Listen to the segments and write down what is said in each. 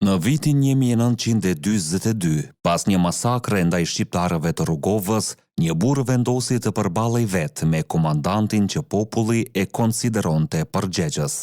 Në vitin 1942, pas një masakre ndaj shqiptarëve të Rrugovës, një burr vendosi të përballej vetë me komandantin që populli e konsideronte përgjegjës.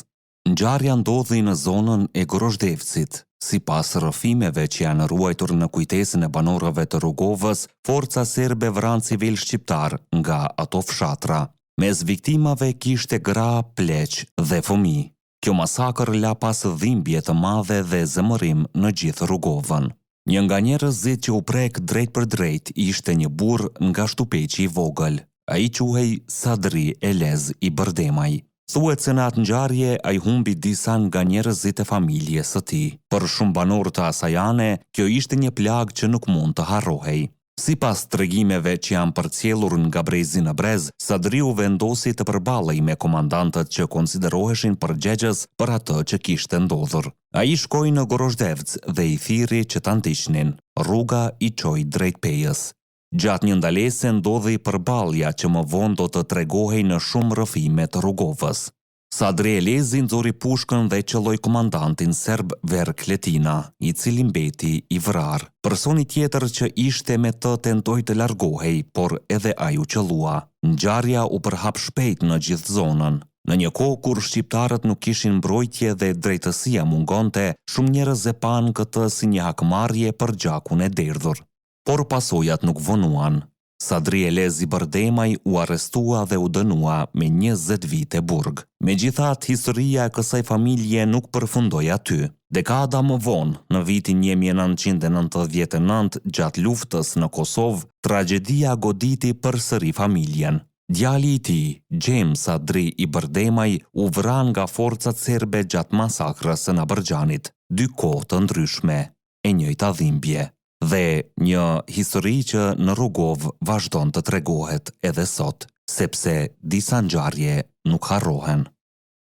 Ngjarja ndodhi në zonën e Grozhdevcit. Sipas rrëfimeve që janë ruajtur në kujtesën e banorëve të Rrugovës, forca serbe vran civil shqiptar nga ato fshatra. Mes viktimave kishte gra, pleq dhe fëmijë. Kjo masakër la pas dhimbje të madhe dhe zemërim në gjithë Rrugovën. Një nga njerëzit që u prek drejt për drejt ishte një burr nga Shtupeqi i vogël. Ai quhej Sadri Elez i Bërdemaj. Thuhet se në atë ngjarje ai humbi disa nga njerëzit e familjes së tij. Për shumë banorë të asajane, kjo ishte një plagë që nuk mund të harrohej. Sipas tregimeve që janë përcjellur nga brezi në brez, Sadriu vendosi të përballej me komandantët që konsideroheshin përgjegjës për atë që kishte ndodhur. Ai shkoi në Grozhdevc dhe i thirrri që ta ndiqnin. Rruga i çoi drejt Pejës. Gjatë një ndalese ndodhi përballja që më vonë do të tregohej në shumë rrëfime të Rrugovës. Sadri Elezi nxori pushkën dhe qelloi komandantin serb ver Kletina, i cili mbeti i vrarë. Personi tjetër që ishte me të tentoi të largohej, por edhe ai u qellua. Ngjarja u përhap shpejt në gjithë zonën. Në një kohë kur shqiptarët nuk kishin mbrojtje dhe drejtësia mungonte, shumë njerëz e panë këtë si një hakmarrje për gjakun e derdhur. Por pasojat nuk vonuan. Sadri Elez i Bërdemaj u arrestua dhe u dënua me 20 vite burg. Megjithatë, historia e kësaj familje nuk përfundoi aty. Dekada më vonë, në vitin 1999, gjatë luftës në Kosovë, tragjedia goditi përsëri familjen. Djali i tij, James Sadri i Bërdemaj, u vran nga forcat serbe gjatë masakrës së Nabërgjanit. Dy kohë të ndryshme, e njëjta dhimbje. Dhe një histori që në Rrugovë vazhdon të tregohet edhe sot, sepse disa ngjarje nuk harrohen.